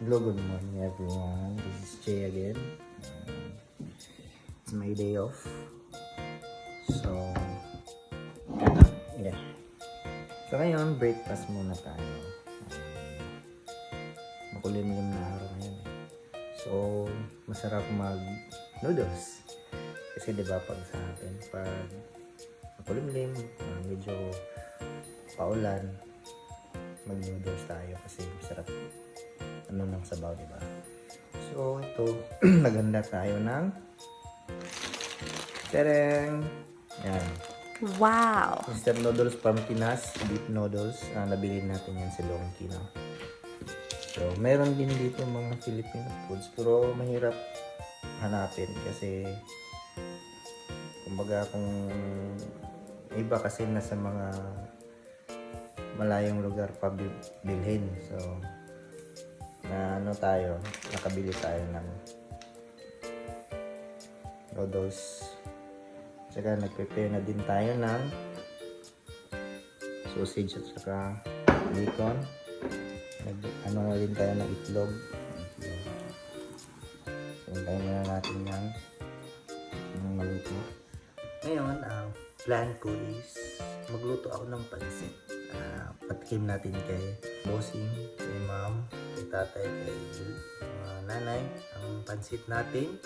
Hello, good morning everyone. This is Jay again. It's my day off. So, yeah. So ngayon, breakfast muna tayo. Makulimlim na araw ngayon. So, masarap mag noodles. Kasi diba pag sa atin, pag makulimlim, medyo paulan, mag noodles tayo kasi masarap ng sabaw, diba? So, ito, naghanda tayo ng tereng. Yan. Wow! Instant noodles from Pinas, beef noodles. Nabili natin yan sa Longki, no? So, meron din dito mga Filipino foods, pero mahirap hanapin kasi kumbaga kung iba kasi nasa mga malayong lugar pa bilhin. So, nakabili tayo ng noodles. Saka nag-prepare na din tayo ng sausage at saka bacon. Na din tayo ng itlog. So, hintayin na natin yung maluto. Ngayon, ang plan ko is magluto ako ng pansit. Patikim natin kay bossing, kay ma'am, kay tatay, kay nanay ang pansit natin.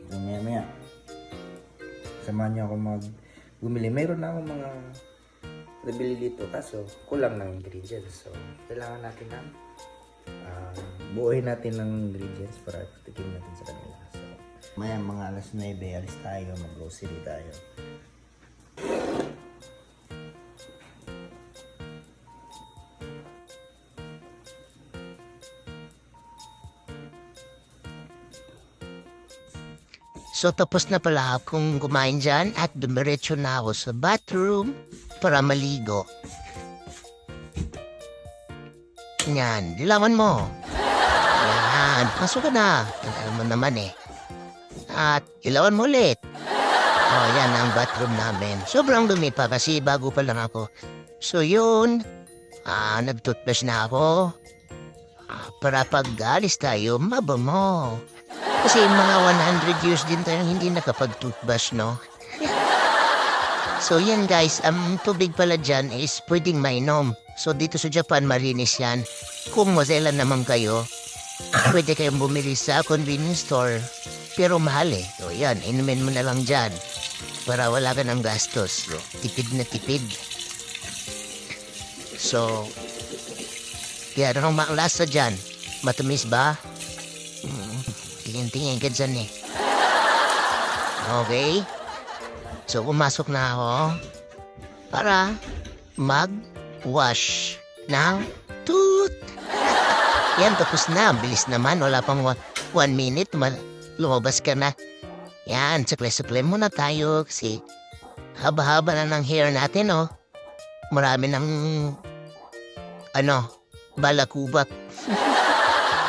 So, maya samahan niyo ako bumili. Mayroon na akong mga nabili dito kaso kulang ng ingredients. So, kailangan natin ng buuhin natin ng ingredients para patikim natin sa kanila. So, maya mga alas 9, alis tayo, mag-grocery tayo. So tapos na pala akong kumain dyan at dumiretso na ako sa bathroom para maligo. Yan, dilawan mo. Yan, pasok ka na. Alam mo naman eh. At ilawan mo ulit. Oh, yan ang bathroom namin. Sobrang dumi pa kasi bago pa lang ako. So yun, nag-toothbrush na ako. Para pag alis tayo, mabango. Kasi mga 100 years din tayong hindi nakapag-toothbrush, no? So yan guys, ang tubig pala dyan is pwedeng mainom. So dito sa Japan, marinis yan. Kung maselan naman kayo, pwede kayong bumili sa convenience store. Pero mahal eh. So yan, inumin mo na lang dyan. Para wala ka ng gastos. So, tipid na tipid. So, kaya anong lasa dyan? Matamis ba? Tingin-tingin ka dyan eh. Okay? So, pumasok na ako para mag-wash ng tooth. Yan, tapos na. Bilis naman. Wala pang 1 minute. Lumabas ka na. Yan, sakle-sakle muna tayo kasi haba-haba na ng hair natin, oh. Marami ng, balakubak.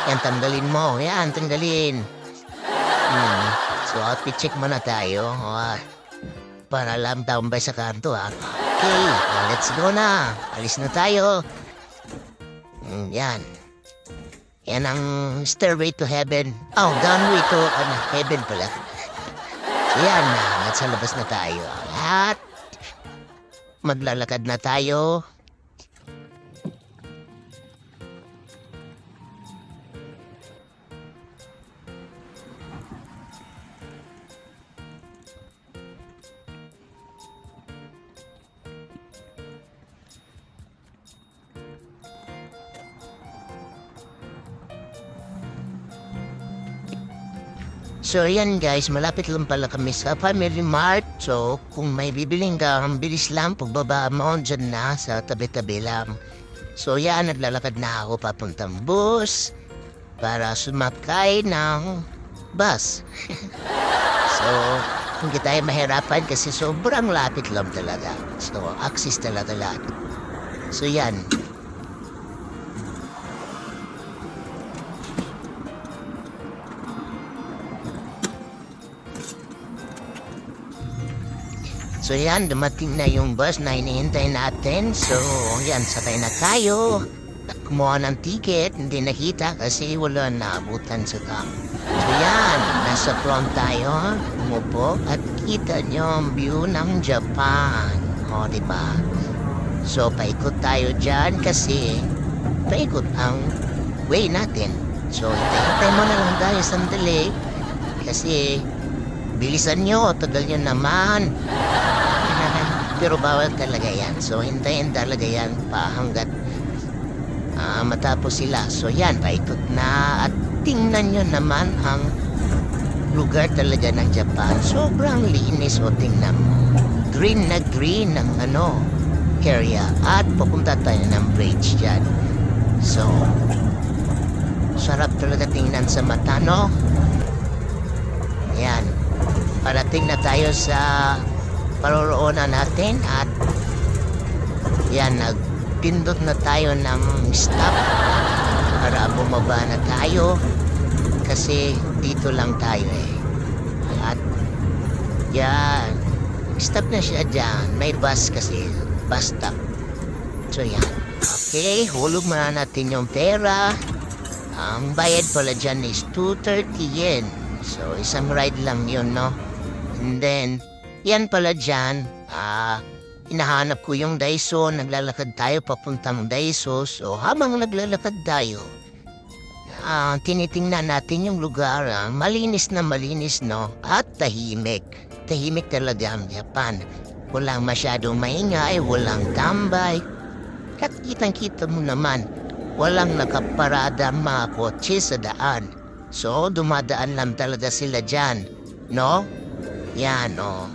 Yan, tanggalin mo. Yan, tanggalin. So, outfit check muna tayo. Para lang tambay sa kanto, ha. Okay, let's go na. Alis na tayo. Yan. Yan ang stairway to heaven. Oh, downway to heaven pala. So, yan na. Nasa labas na tayo. At maglalakad na tayo. So yan guys, malapit lang pala kami sa Family Mart. So kung may bibiling ka, ang bilis lang, pagbaba mo, dyan na sa tabi-tabi lang. So yan, naglalakad na ako papuntang bus para sumakay ng bus. So hindi tayo mahirapan kasi sobrang lapit lang talaga. So access talaga lahat. So yan. So yan, dumating na yung bus na hinihintay natin. So yan, sakay na tayo. kumuha ng ticket, hindi nakita kasi wala naabutan sa tao. So yan, nasa front tayo, umupo, at kita nyo ang view ng Japan. O, diba? So, paikot tayo dyan kasi paikot ang way natin. So, hintay mo na lang tayo sandali kasi bilisan nyo, tagal nyo naman. Pero bawal talaga yan. So, hintayin talaga yan pa hanggat matapos sila. So, yan, paikot na at tingnan nyo naman ang lugar talaga ng Japan. Sobrang linis o tingnan mo. Green na green ng area at pupunta tayo ng bridge dyan. So, sarap talaga tingnan sa mata, no? Yan. Parating na tayo sa paroroonan natin at yan, nagpindot na tayo ng stop para bumaba na tayo kasi dito lang tayo eh. At yan, stop na siya dyan. May bus kasi, bus stop. So yan. Okay, hulog muna natin yung pera. Ang bayad pala dyan is 230 yen. So, isang ride lang yun, no? And then, yan pala dyan, hinahanap ko yung Daiso, naglalakad tayo papuntang Daiso. So, habang naglalakad tayo, tinitingnan natin yung lugar. Malinis na malinis, no? At tahimik. Tahimik talaga ang Japan. Walang masyadong maingay, walang tambay. At kitang-kita mo naman, walang nakaparada mga kotse sa daan. So, dumadaan lang talaga sila dyan. No? Yan, oh.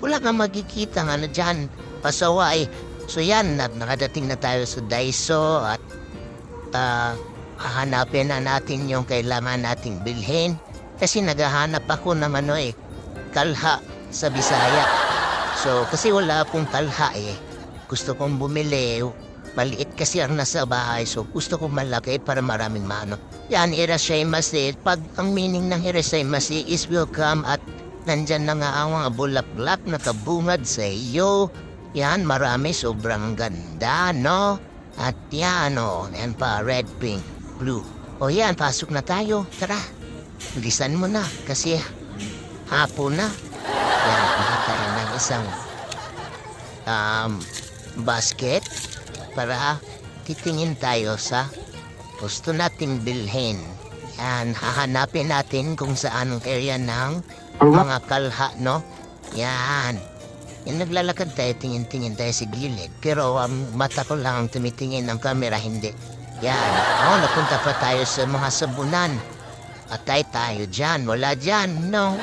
Wala kang magkikita nga na dyan. Pasaway. So, yan, nakadating na tayo sa Daiso at hahanapin na natin yung kailangan nating bilhin. Kasi naghahanap ako ng kalha sa Bisaya. So, kasi wala akong kalha eh. Gusto kong bumili. Maliit kasi ang nasa bahay. So, gusto kong malaki para maraming mano. Yan, irashaimase. Pag ang meaning ng irashaimase is welcome at nandyan na nga ang mga bulaklak na kabungad sa iyo. Yan, marami. Sobrang ganda, no? At yan, yan pa, red, pink, blue. O yan, pasok na tayo. Tara, bilisan mo na kasi hapon na. Yan, kuha tayo ng isang basket para titingin tayo sa gusto nating bilhin. Yan, hahanapin natin kung saan ang area ng mga kalha, no? Yan. Yan, naglalakad tayo, tingin-tingin tayo sa gilid. Pero mata ko lang ang tumitingin ng camera, hindi. Yan. Napunta pa tayo sa mga sabunan. Atay tayo dyan. Wala dyan, no?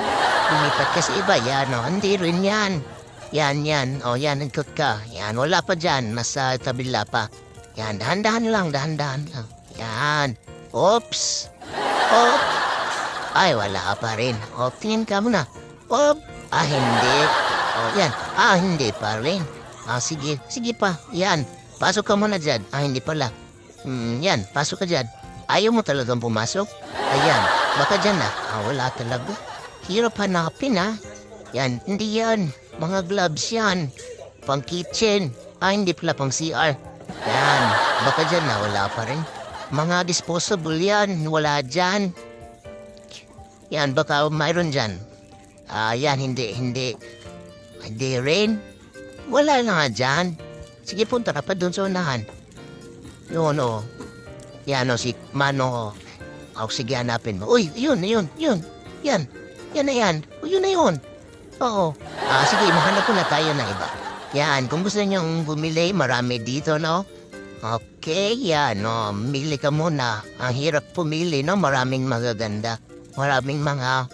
Lumipat ka sa iba, yan, no? Hindi rin yan. Yan. Yan, ikot ka. Yan, wala pa dyan. Nasa tabila pa. Yan, dahan-dahan lang. Yan. Oops. Ay, wala pa rin. Tingin ka muna. Hindi. Yan. Hindi pa rin. Sige pa. Yan. Pasok ka muna dyan. Hindi pala. Yan, pasok ka dyan. Ayaw mo talagang pumasok? Ayan, baka dyan na. Wala talaga. Hirap hanapin, Yan, hindi yan. Mga gloves yan. Pang kitchen. Hindi pala pang CR. Yan, baka dyan na. Wala pa rin. Mga disposable yan. Wala dyan. Yan, baka mayroon dyan. Yan, hindi rin. Wala na nga dyan. Sige, punta ka pa doon sa unahan. Yun, Yan, si Mano, sige, hanapin mo. Uy, yun. Yan. Yan na yan. Yun na yun. Oo. Sige, mahanap ko na tayo na iba. Yan, kung gusto niyong bumili, marami dito, no? Okay, yan, mili ka muna. Ang hirap pumili, no? Maraming magaganda. Maraming mga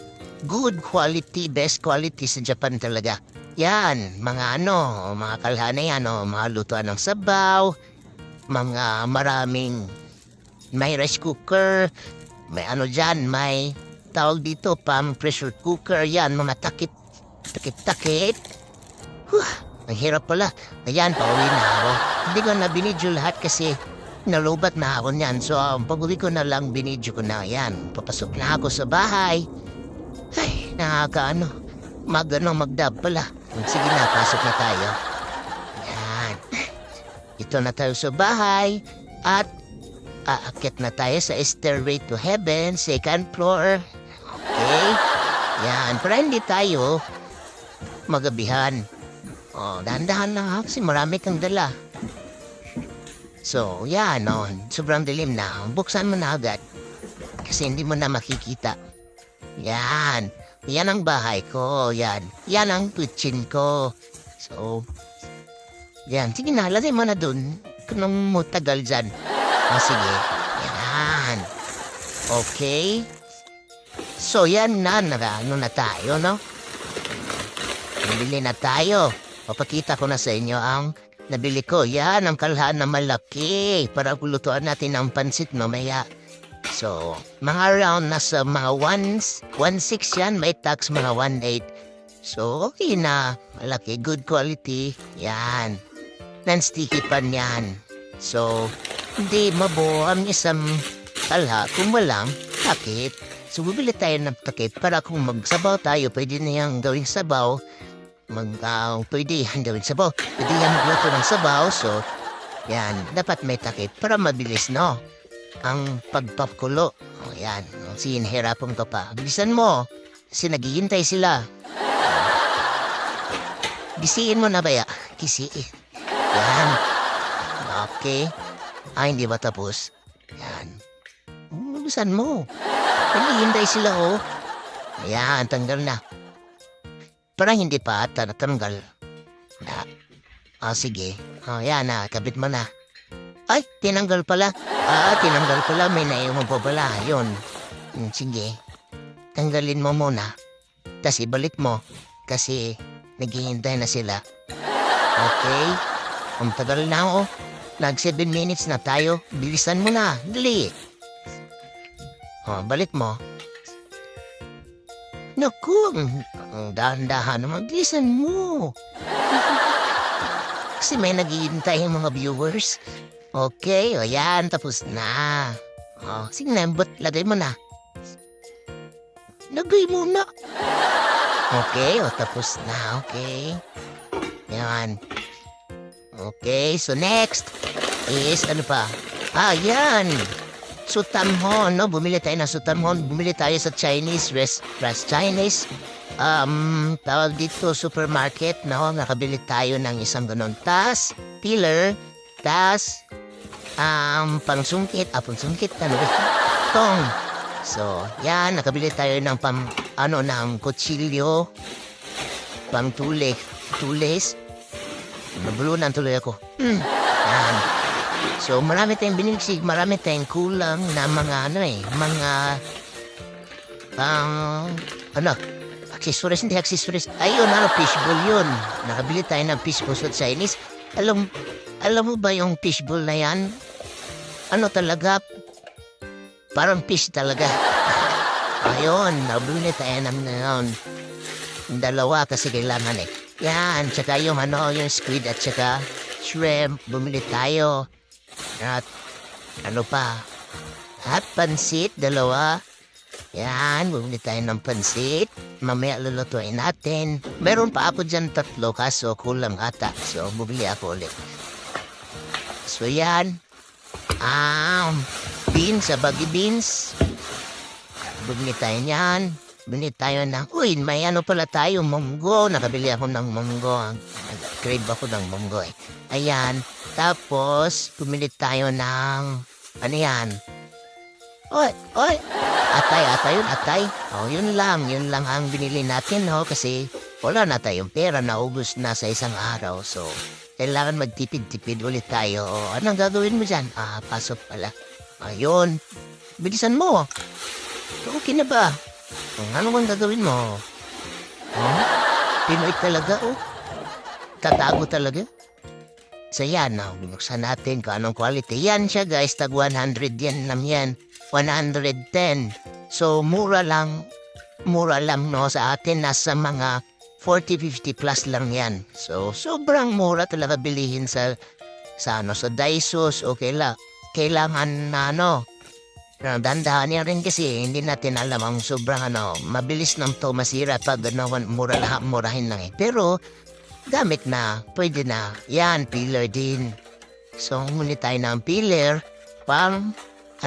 good quality, best quality sa Japan talaga. Yan, mga mga kalhana yan, mga lutuan ng sabaw, mga maraming, may rice cooker, may dyan, may tawag dito, pressure cooker, yan, mga takip. Ang hirap pala. Ayan, pauwi na ako. Hindi ko na binidyo lahat kasi nalubat na ako niyan. So, pag-uwi ko na lang, binidyo ko na. Ayan, papasok na ako sa bahay. Ay, magdab pala. Sige na, pasok na tayo. Ayan. Ito na tayo sa bahay. At aakyat na tayo sa Stairway to Heaven, second floor. Okay? Yan, para hindi tayo magabihan. Oh, dahan-dahan lang ha, kasi marami kang dala. So, yan, oh, sobrang dilim na. Buksan mo na agad. Kasi hindi mo na makikita. Yan. Yan ang bahay ko. Yan. Yan ang kitchen ko. So, yan. Sige na, lagay mo na dun. Kung mo tagal dyan. O, sige. Yan. Okay. So, yan na. Ano na tayo, no? Nabili na tayo. Papakita ko na sa inyo ang nabili ko. Yan, ang kalhaan na malaki. Para kulutuan natin ang pansit mamaya. So, mga around nasa mga 1.6 yan. May tax mga 1.8. So, okay na. Malaki. Good quality. Yan. Non-sticky pan yan. So, hindi mabuo ang isang kalha kung walang takip. So, bibili tayo ng takip para kung magsabaw tayo, pwede na yung gawing sabaw. Pwede yan gawing sabaw. Pwede yan magluto ng sabaw. So, yan. Dapat may takip para mabilis, no? Ang pagpakulo. O, yan. Sinihirapan ko pa. Bilisan mo. Kasi naghihintay sila. Gisiin mo na ba ya? Gisiin. Yan. Okay. Hindi ba tapos? Yan. Bilisan mo. Naghihintay sila, oh. Yan, tanggal na. Para hindi pa natanggal. Sige. Yan na, kabit mo na. Ay, tinanggal pala. Tinanggal pala. May naiwan pa pala. Yun. Sige. Tanggalin mo muna. Tapos ibalik mo. Kasi naghihintay na sila. Okay? Ang tagal na, oh. Nag 7 minutes na tayo. Bilisan mo na. Dali. Balik mo. Naku, ang dahan-dahan naman. Bilisan mo. Kasi may naghihintay yung mga viewers. Okay, o yan, tapos na. Sige na, lagay mo na. Lagay mo na. Okay, tapos na, okay. Yan. Okay, so next is, ano pa? Yan. Sutanhon, no? Bumili tayo ng sutanhon. Bumili tayo sa Chinese, Chinese. Tawag dito, supermarket, no? Nakabili tayo ng isang ganon. Tas, pillar, tas, pangsungkit, ano ba? Tong. So, yan, nakabili tayo ng ng kutsilyo, tules. Nabulunan tuloy ako. Yan. So, marami tayong binigsig, marami tayong kulang na mga, accessories, hindi accessories. Ayun, fishbowl yun. Nakabili tayo ng fishbowl sa Chinese. Alam mo ba yung fishbowl na yan? Talaga? Parang fish talaga. Ayun, nabili tayo ng dalawa kasi kailangan eh. Yan, tsaka yung yung squid at tsaka shrimp. Bumili tayo. At pansit, dalawa. Yan, bumili tayo ng pansit. Mamaya lulutuin natin. Meron pa ako dyan 3 kaso kulang ata. So, bumili ako ulit. So, yan. Beans, baggy beans. Bumili tayo niyan. Bumili tayo ng, may pala tayo, munggo. Nakabili ako ng munggo. Crave ako ng munggo eh. Ayan. Tapos, bumili tayo ng, yan? Atay. Yun lang ang binili natin, kasi wala na tayong pera, naubos na sa isang araw. So, kailangan magtipid-tipid ulit tayo. Anong gagawin mo dyan? Pasok pala. Ayun. Bilisan mo. Okay na ba? Ano bang gagawin mo? Pinoy talaga, Tatago talaga. So yan, binuksan natin kung anong quality. Yan siya guys, tag 100 yan lang yan. 110. So mura lang no sa atin. Nasa mga 40-50 plus lang yan. So sobrang mura talaga bilihin sa Daisos. Okay lang. Kailangan dandahan niya rin kasi hindi natin alam ang sobrang mabilis nang to masira pag murahin lang eh. Pero gamit na, pwede na. Yan, peeler din. So, muli tayo ng peeler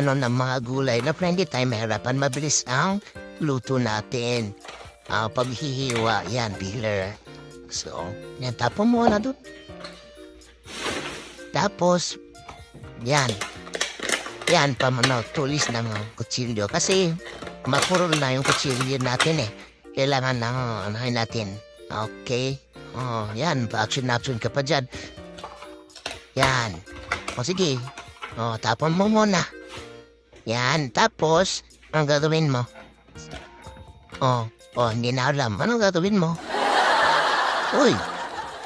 ng mga gulay na para hindi tayo mahirapan. Mabilis ang luto natin. Paghihiwa, yan, peeler. So, yan, tapon mo na doon. Tapos, yan. Yan, tulis ng kutsilyo. Kasi, makurol na yung kutsilyo natin eh. Kailangan na, anahin natin. Okay? Yan, pa-action ka pa dyan. Yan. O sige. Tapon mo muna. Yan, tapos, ang gagawin mo? Hindi na alam. Anong gagawin mo?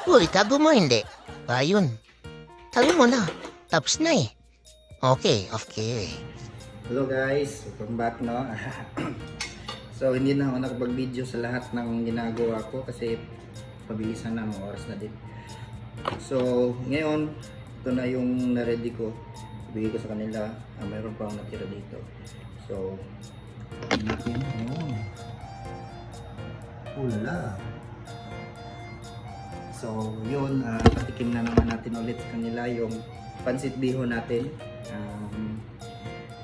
Uy, tago mo hindi. Ayun. Tago mo na. Tapos na eh. Okay. Hello guys, welcome back no. So hindi na ako nakapag-video sa lahat ng ginagawa ko kasi pabilisan na, mga oras na din. So ngayon, ito na yung na-ready ko. Ibigay ko sa kanila. Mayroon pa akong natira dito. So, natin. Ulala. So yun, patikim na naman natin ulit sa kanila yung pansit bihon natin.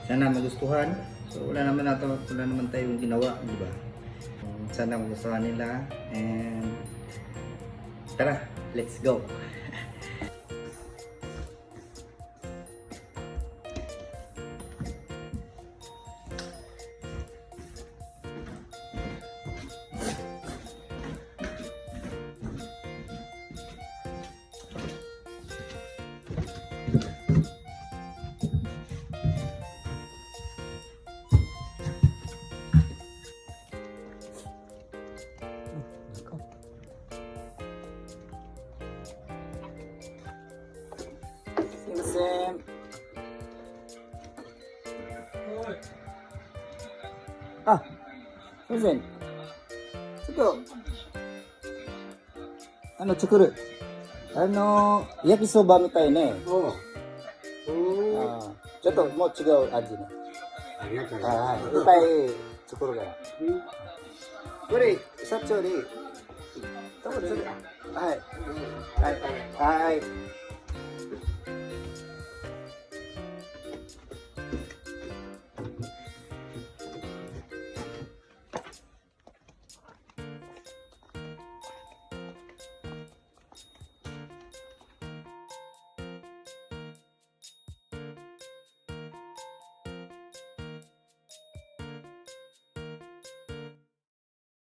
Sana magustuhan. So wala naman tayong ginawa, di ba? Sana magustuhan nila and tara, let's go. Sim. Susan. Tsukuru. Yakisoba mitai ne. Chotto mo chigau aji ne. Ippai tsukuru gara. Kore, satchou ni. Hai.